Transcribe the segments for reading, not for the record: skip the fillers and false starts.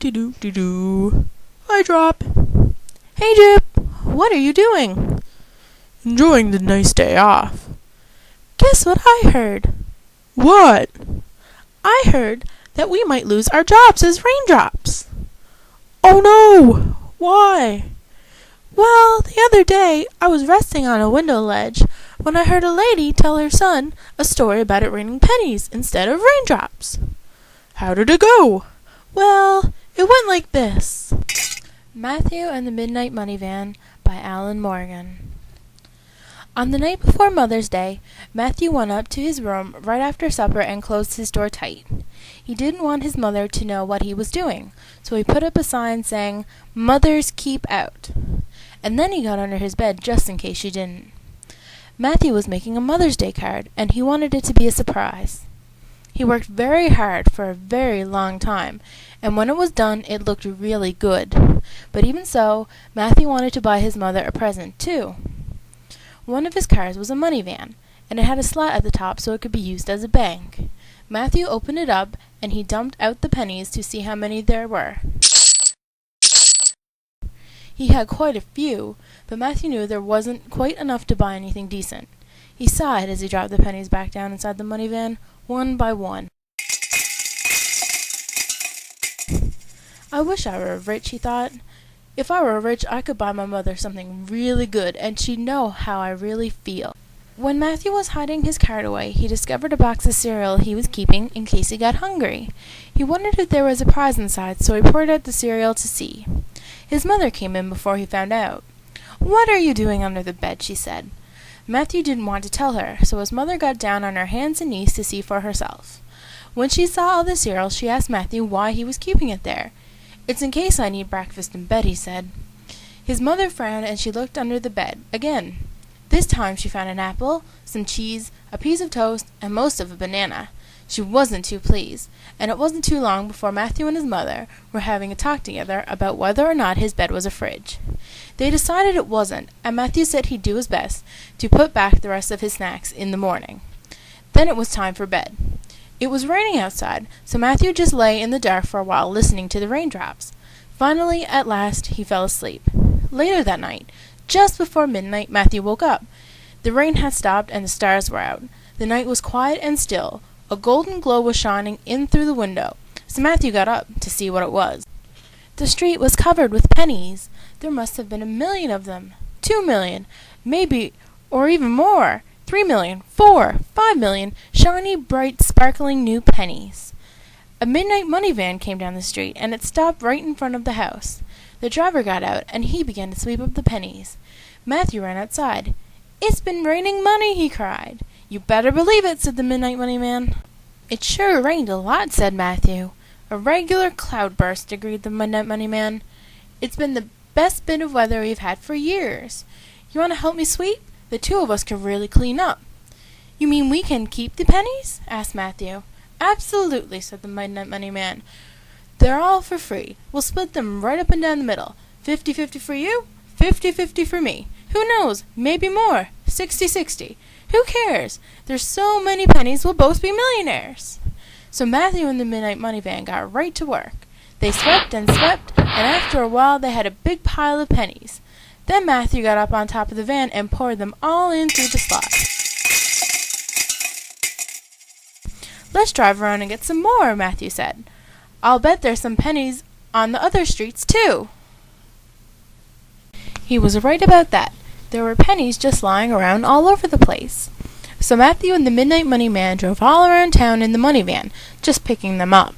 Do-do-do-do. Hi, Drop. Hey, Jupe. What are you doing? Enjoying the nice day off. Guess what I heard? What? I heard that we might lose our jobs as raindrops. Oh no! Why? Well, the other day I was resting on a window ledge when I heard a lady tell her son a story about it raining pennies instead of raindrops. How did it go? Well, it went like this. Matthew and the Midnight Money Van by Alan Morgan. On the night before Mother's Day, Matthew went up to his room right after supper and closed his door tight. He didn't want his mother to know what he was doing, so he put up a sign saying, "Mothers keep out." And then he got under his bed just in case she didn't. Matthew was making a Mother's Day card, and he wanted it to be a surprise. He worked very hard for a very long time, and when it was done it looked really good. But even so, Matthew wanted to buy his mother a present too. One of his cars was a money van, and it had a slot at the top so it could be used as a bank. Matthew opened it up, and he dumped out the pennies to see how many there were. He had quite a few, but Matthew knew there wasn't quite enough to buy anything decent. He sighed as he dropped the pennies back down inside the money van, one by one. I wish I were rich, he thought. If I were rich, I could buy my mother something really good, and she'd know how I really feel. When Matthew was hiding his card away, he discovered a box of cereal he was keeping in case he got hungry. He wondered if there was a prize inside, so he poured out the cereal to see. His mother came in before he found out. "What are you doing under the bed?" she said. Matthew didn't want to tell her, so his mother got down on her hands and knees to see for herself. When she saw all the cereal, she asked Matthew why he was keeping it there. "It's in case I need breakfast in bed," he said. His mother frowned and she looked under the bed again. This time she found an apple, some cheese, a piece of toast, and most of a banana. She wasn't too pleased, and it wasn't too long before Matthew and his mother were having a talk together about whether or not his bed was a fridge. They decided it wasn't, and Matthew said he'd do his best to put back the rest of his snacks in the morning. Then it was time for bed. It was raining outside, so Matthew just lay in the dark for a while listening to the raindrops. Finally, at last, he fell asleep. Later that night, just before midnight, Matthew woke up. The rain had stopped and the stars were out. The night was quiet and still. A golden glow was shining in through the window, so Matthew got up to see what it was. The street was covered with pennies. There must have been 1,000,000 of them, 2,000,000, maybe, or even more, 3,000,000, 4, 5,000,000, shiny, bright, sparkling new pennies. A midnight money van came down the street, and it stopped right in front of the house. The driver got out, and he began to sweep up the pennies. Matthew ran outside. "It's been raining money!" he cried. "You better believe it," said the Midnight Money Man. "It sure rained a lot," said Matthew. "A regular cloudburst," agreed the Midnight Money Man. "It's been the best bit of weather we've had for years. You want to help me sweep? The two of us can really clean up." "You mean we can keep the pennies?" asked Matthew. "Absolutely," said the Midnight Money Man. "They're all for free. We'll split them right up and down the middle. 50-50 for you, 50-50 for me. Who knows? Maybe more. 60-60. Who cares? There's so many pennies we'll both be millionaires." So Matthew and the Midnight Money Van got right to work. They swept and swept, and after a while they had a big pile of pennies. Then Matthew got up on top of the van and poured them all in through the slot. "Let's drive around and get some more," Matthew said. "I'll bet there's some pennies on the other streets, too." He was right about that. There were pennies just lying around all over the place. So Matthew and the Midnight Money Man drove all around town in the money van, just picking them up.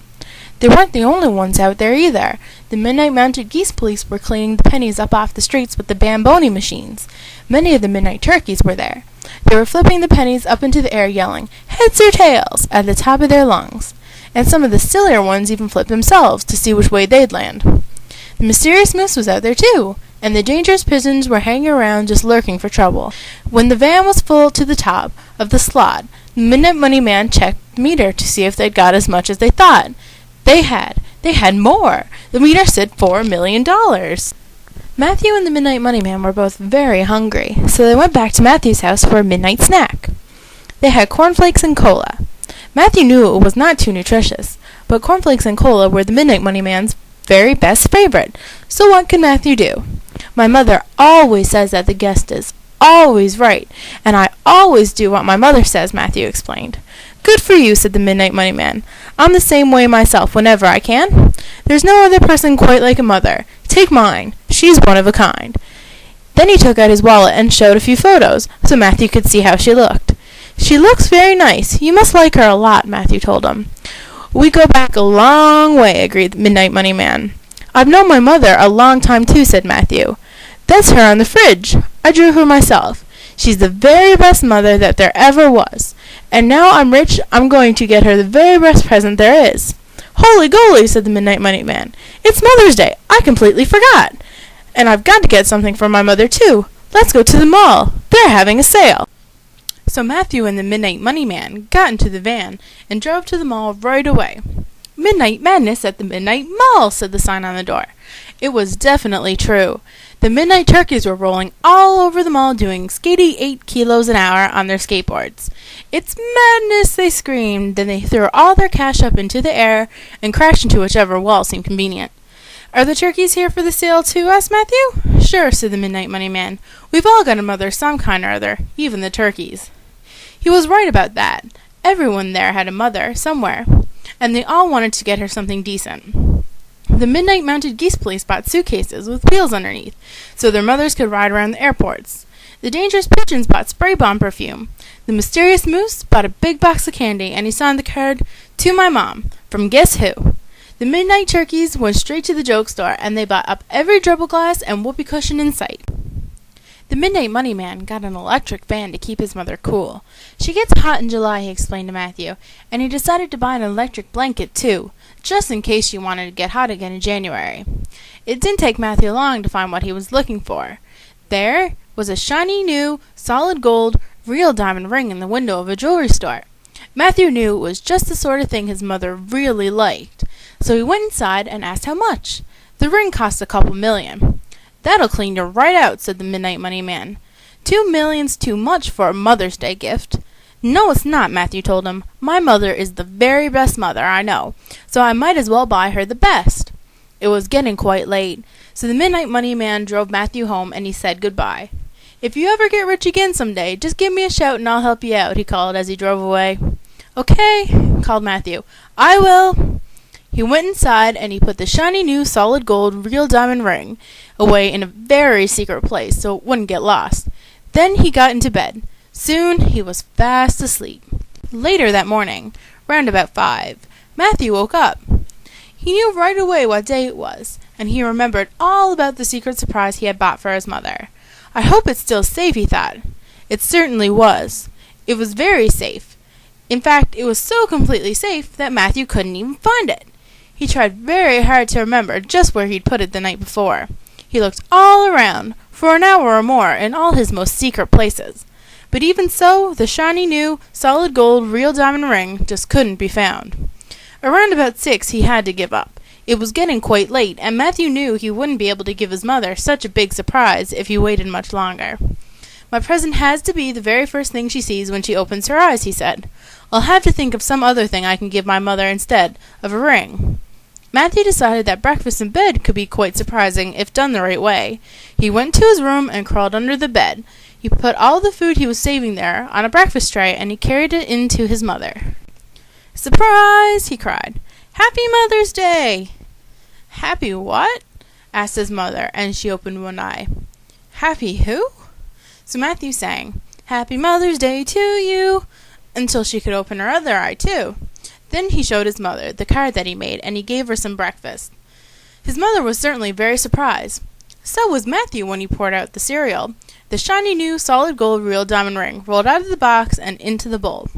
They weren't the only ones out there either. The Midnight Mounted Geese Police were cleaning the pennies up off the streets with the Bamboni machines. Many of the Midnight Turkeys were there. They were flipping the pennies up into the air, yelling, "Heads or tails!" at the top of their lungs. And some of the sillier ones even flipped themselves to see which way they'd land. The Mysterious Moose was out there too, and the Dangerous Pigeons were hanging around just lurking for trouble. When the van was full to the top of the slot, the Midnight Money Man checked the meter to see if they'd got as much as they thought. They had more. The meter said $4,000,000. Matthew and the Midnight Money Man were both very hungry, so they went back to Matthew's house for a midnight snack. They had cornflakes and cola. Matthew knew it was not too nutritious, but cornflakes and cola were the Midnight Money Man's very best favorite. So what can Matthew do? My mother always says that the guest is always right, and I always do what my mother says, Matthew explained. Good for you, said the Midnight Money Man. I'm the same way myself whenever I can. There's no other person quite like a mother. Take mine. She's one of a kind. Then he took out his wallet and showed a few photos, so Matthew could see how she looked. She looks very nice. You must like her a lot, Matthew told him. We go back a long way, agreed the Midnight Money Man. I've known my mother a long time too, said Matthew. That's her on the fridge. I drew her myself. She's the very best mother that there ever was. And now I'm rich, I'm going to get her the very best present there is. Holy goly, said the Midnight Money Man. It's Mother's Day. I completely forgot. And I've got to get something for my mother too. Let's go to the mall. They're having a sale. So Matthew and the Midnight Money Man got into the van and drove to the mall right away. Midnight Madness at the Midnight Mall, said the sign on the door. It was definitely true. The midnight turkeys were rolling all over the mall doing skatey 8 kilos an hour on their skateboards. It's madness, they screamed. Then they threw all their cash up into the air and crashed into whichever wall seemed convenient. Are the turkeys here for the sale too? Asked Matthew. Sure, said the Midnight Money Man. We've all got a mother some kind or other, even the turkeys. He was right about that. Everyone there had a mother, somewhere, and they all wanted to get her something decent. The Midnight Mounted Geese Police bought suitcases with wheels underneath, so their mothers could ride around the airports. The Dangerous Pigeons bought spray bomb perfume. The Mysterious Moose bought a big box of candy, and he signed the card, To My Mom, from Guess Who. The Midnight Turkeys went straight to the joke store, and they bought up every dribble glass and whoopee cushion in sight. The Midnight Money Man got an electric fan to keep his mother cool. She gets hot in July, he explained to Matthew, and he decided to buy an electric blanket, too, just in case she wanted to get hot again in January. It didn't take Matthew long to find what he was looking for. There was a shiny new, solid gold, real diamond ring in the window of a jewelry store. Matthew knew it was just the sort of thing his mother really liked, so he went inside and asked how much. The ring cost a couple million. That'll clean you right out, said the Midnight Money Man. $2 million's too much for a Mother's Day gift. No, it's not, Matthew told him. My mother is the very best mother I know, so I might as well buy her the best. It was getting quite late, so the Midnight Money Man drove Matthew home and he said goodbye. If you ever get rich again someday, just give me a shout and I'll help you out, he called as he drove away. Okay, called Matthew. I will. He went inside and he put the shiny new solid gold real diamond ring away in a very secret place so it wouldn't get lost. Then he got into bed. Soon he was fast asleep. Later that morning, round about 5, Matthew woke up. He knew right away what day it was, and he remembered all about the secret surprise he had bought for his mother. I hope it's still safe, he thought. It certainly was. It was very safe. In fact, it was so completely safe that Matthew couldn't even find it. He tried very hard to remember just where he'd put it the night before. He looked all around, for an hour or more, in all his most secret places. But even so, the shiny new, solid gold, real diamond ring just couldn't be found. Around about 6 he had to give up. It was getting quite late, and Matthew knew he wouldn't be able to give his mother such a big surprise if he waited much longer. My present has to be the very first thing she sees when she opens her eyes, he said. I'll have to think of some other thing I can give my mother instead of a ring. Matthew decided that breakfast in bed could be quite surprising if done the right way. He went to his room and crawled under the bed. He put all the food he was saving there on a breakfast tray and he carried it in to his mother. Surprise! He cried. Happy Mother's Day! Happy what? Asked his mother, and she opened one eye. Happy who? So Matthew sang, Happy Mother's Day to you, until she could open her other eye too. Then he showed his mother the card that he made, and he gave her some breakfast. His mother was certainly very surprised. So was Matthew when he poured out the cereal. The shiny new solid gold real diamond ring rolled out of the box and into the bowl.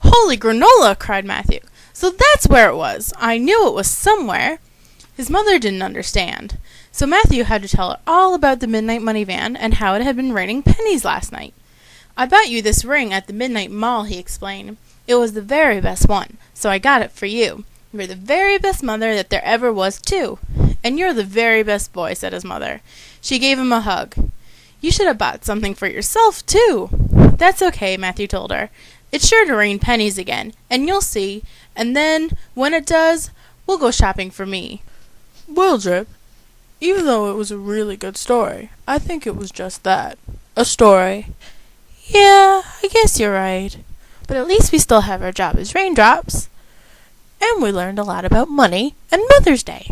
Holy granola! Cried Matthew. So that's where it was. I knew it was somewhere. His mother didn't understand. So Matthew had to tell her all about the Midnight Money Van and how it had been raining pennies last night. I bought you this ring at the Midnight Mall, he explained. It was the very best one, so I got it for you. You're the very best mother that there ever was, too. And you're the very best boy, said his mother. She gave him a hug. You should have bought something for yourself, too. That's okay, Matthew told her. It's sure to rain pennies again, and you'll see. And then, when it does, we'll go shopping for me. Well, Drip, even though it was a really good story, I think it was just that. A story. Yeah, I guess you're right. But at least we still have our job as raindrops. And we learned a lot about money and Mother's Day.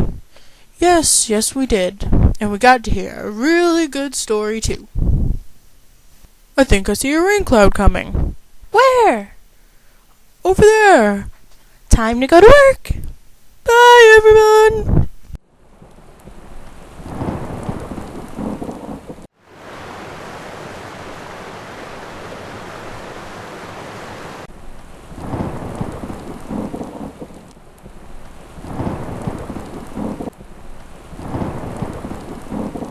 Yes, we did. And we got to hear a really good story, too. I think I see a rain cloud coming. Where? Over there. Time to go to work. Bye, everyone.